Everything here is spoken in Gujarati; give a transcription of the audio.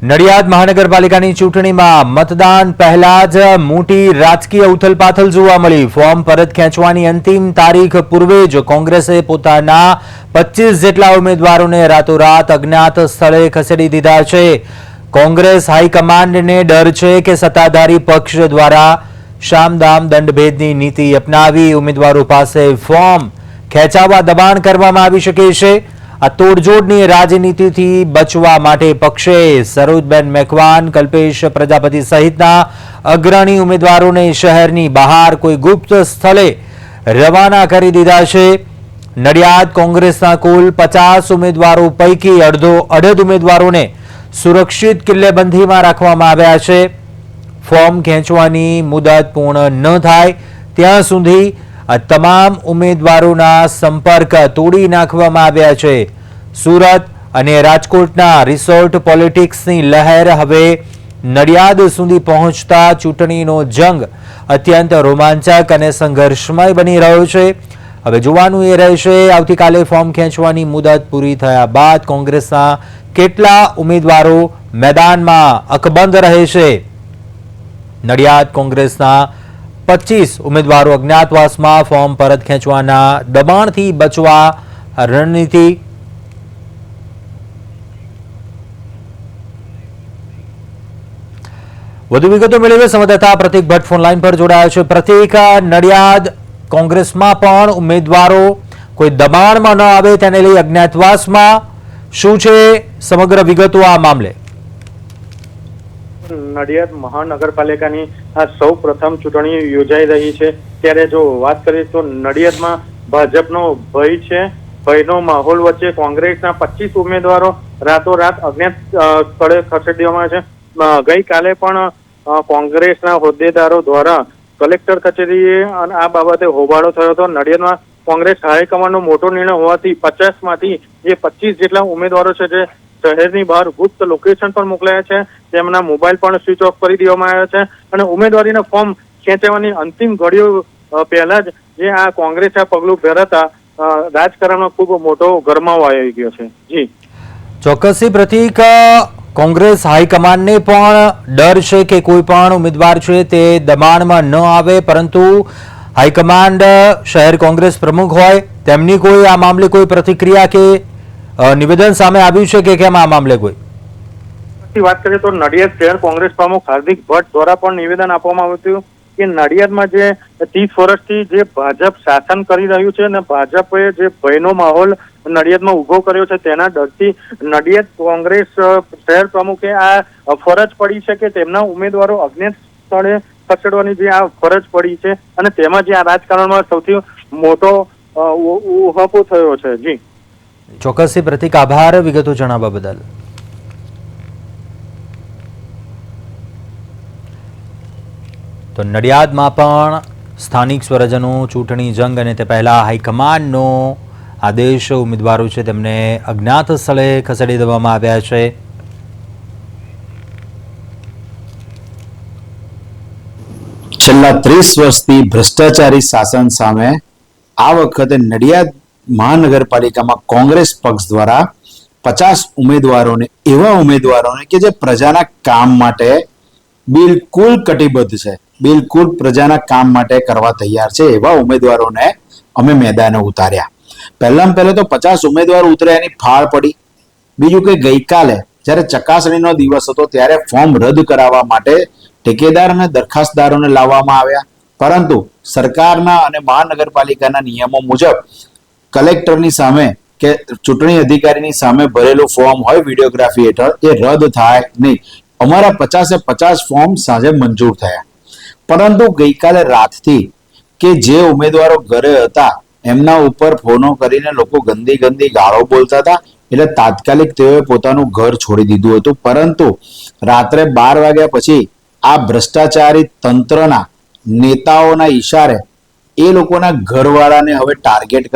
નડિયાદ મહાનગરપાલિકાની ચૂંટણીમાં મતદાન પહેલા જ મોટી રાજકીય ઉથલપાથલ જોવા મળી। ફોર્મ પરત ખેંચવાની અંતિમ તારીખ પૂર્વે જ કોંગ્રેસે પોતાના 25 જેટલા ઉમેદવારોને રાતોરાત અજ્ઞાત સ્થળે ખસેડી દીધા છે। કોંગ્રેસ હાઈકમાન્ડને ડર છે કે સત્તાધારી પક્ષ દ્વારા શામદામ દંડભેદની નીતિ અપનાવી ઉમેદવારો પાસે ફોર્મ ખેંચાવવા દબાણ કરવામાં આવી શકે છે। આ તોડજોડની રાજનીતિથી બચવા માટે પક્ષે સરોજબેન મેકવાન, કલ્પેશ પ્રજાપતિ સહિતના અગ્રણી ઉમેદવારોને શહેરની બહાર કોઈ ગુપ્ત સ્થળે રવાના કરી દીધા છે। નડિયાદ કોંગ્રેસના કુલ 50 ઉમેદવારો પૈકી અડધ ઉમેદવારોને સુરક્ષિત કિલ્લેબંધીમાં રાખવામાં આવ્યા છે। ફોર્મ ખેંચવાની મુદત પૂર્ણ ન થાય ત્યાં સુધી તમામ ઉમેદવારોના સંપર્ક તોડી નાખવામાં આવ્યા છે। સુરત અને રાજકોટના રિસોર્ટ પોલિટિક્સની લહેર હવે નડિયાદ સુધી પહોંચતા ચૂંટણીનો જંગ અત્યંત રોમાંચક અને સંઘર્ષમય બની રહ્યો છે। હવે જોવાનું એ રહેશે આવતીકાલે ફોર્મ ખેંચવાની મુદત પૂરી થયા બાદ કોંગ્રેસના કેટલા ઉમેદવારો મેદાનમાં અકબંધ રહે છે। નડિયાદ કોંગ્રેસના 25 ઉમેદવારો અજ્ઞાતવાસમાં ફોર્મ પરત ખેંચવાના દબાણથી બચવા રણનીતિ। વધુ વિગતો મેળવીએ સંવાદદાતા પ્રતીક ભટ્ટ ફોન લાઈન પર જોડાયા છે। પ્રતીક, નડિયાદ કોંગ્રેસમાં પણ ઉમેદવારો કોઈ દબાણમાં ન આવે તેને લઈ અજ્ઞાતવાસમાં શું છે સમગ્ર વિગતો આ મામલે? નડિયાદ મહાનગરપાલિકાની આ સૌ પ્રથમ ચૂંટણી યોજાઈ રહી છે ત્યારે જો વાત કરીએ તો નડિયાદમાં ભાજપનો ભય છે। ભયનો માહોલ વચ્ચે કોંગ્રેસના 25 ઉમેદવારો રાતોરાત અજ્ઞાત સ્થળે ખસેડવામાં છે। ગઈકાલે પણ કોંગ્રેસના હોદ્દેદારો દ્વારા કલેક્ટર કચેરીએ આ બાબતે હોબાળો થયો હતો। નડિયાદમાં કોંગ્રેસ હાઈકમાન્ડનો મોટો નિર્ણય હોવાથી 50 માંથી જે 25 જેટલા ઉમેદવારો છે જે શહેરની બહાર ગુપ્ત લોકેશન પર મોકલાયા છે, તેમના મોબાઈલ પણ સ્વિચ ઓફ કરી દેવામાં આવ્યા છે અને ઉમેદવારીના ફોર્મ ખેંચવાની અંતિમ ઘડીઓ પહેલા જ જે આ કોંગ્રેસે આ પગલું ભર્યા રાજકારણમાં ખૂબ મોટો ગરમાવો આવી ગયો છે। જી ચોક્કસથી પ્રતીક, કોંગ્રેસ હાઈકમાન્ડને પણ ડર છે કે કોઈ પણ ઉમેદવાર છે તે દબાણમાં ન આવે, પરંતુ હાઈકમાન્ડ શહેર કોંગ્રેસ પ્રમુખ હોય તેમની કોઈ આ મામલે કોઈ પ્રતિક્રિયા કે નિવેદન સામે આવ્યું છે કે કેમ આ મામલે કોઈ વાત કરીએ તો નડિયાદ શહેર કોંગ્રેસ પ્રમુખ હાર્દિક ભટ્ટ દ્વારા પણ નિવેદન આપવામાં આવ્યું હતું કે નડિયાદમાં જે 30 વર્ષથી જે ભાજપ શાસન કરી રહ્યું છે અને ભાજપે જે ભયનો માહોલ નડિયાદમાં ઉભો કર્યો છે તેના ડરથી નડિયાદ કોંગ્રેસ શહેર પ્રમુખે આ ફરજ પડી છે કે તેમના ઉમેદવારો અજ્ઞાત સ્થળે ખસેડવાની જે આ ફરજ પડી છે અને તેમાં જે આ રાજકારણમાં સૌથી મોટો ઉહાપો થયો છે। જી ચોક્કસથી પ્રતીક, આભાર વિગતો જણાવવા બદલ। તો નડિયાદમાં પણ સ્થાનિક સ્વરાજ્યનું ચૂંટણી જંગ અને તે પહેલા હાઈકમાન્ડનો આદેશ ઉમેદવારો છે તેમને અજ્ઞાત સ્થળે ખસેડી દેવામાં આવ્યા છે। છેલ્લા 30 વર્ષથી ભ્રષ્ટાચારી શાસન સામે આ વખતે નડિયાદ મહાનગરપાલિકામાં કોંગ્રેસ પક્ષ દ્વારા 50 ઉમેદવારોને એવા ઉમેદવારોને કે જે પ્રજાના કામ માટે બિલકુલ કટિબદ્ધ છે, બિલકુલ પ્રજાના કામ માટે કરવા તૈયાર છે એવા ઉમેદવારોને અમે મેદાને ઉતાર્યા। પહેલામાં પહેલા તો 50 ઉમેદવારો ઉતર્યા એની ફાળ પડી। બીજું કે ગઈકાલે જ્યારે ચકાસણીનો દિવસ હતો ત્યારે ફોર્મ રદ કરાવવા માટે ઠેકેદાર અને દરખાસ્તદારોને લાવવામાં આવ્યા, પરંતુ સરકારના અને મહાનગરપાલિકાના નિયમો મુજબ કલેક્ટરની સામે કે ચૂંટણી અધિકારીની સામે ભરેલું ફોર્મ હોય વિડીયોગ્રાફી હેઠળ એ રદ થાય નહીં। અમારા 50 ફોર્મ સાંજે મંજૂર થયા, પરંતુ ગઈકાલે રાતથી કે જે ઉમેદવારો ઘરે હતા એમના ઉપર ફોનો કરીને લોકો ગંદી ગાળો બોલતા હતા, એટલે તાત્કાલિક તેઓએ પોતાનું ઘર છોડી દીધું હતું। પરંતુ રાત્રે 12 વાગ્યા પછી આ ભ્રષ્ટાચારી તંત્રના નેતાઓના ઈશારે એ લોકોના ઘરવાળાને હવે ટાર્ગેટ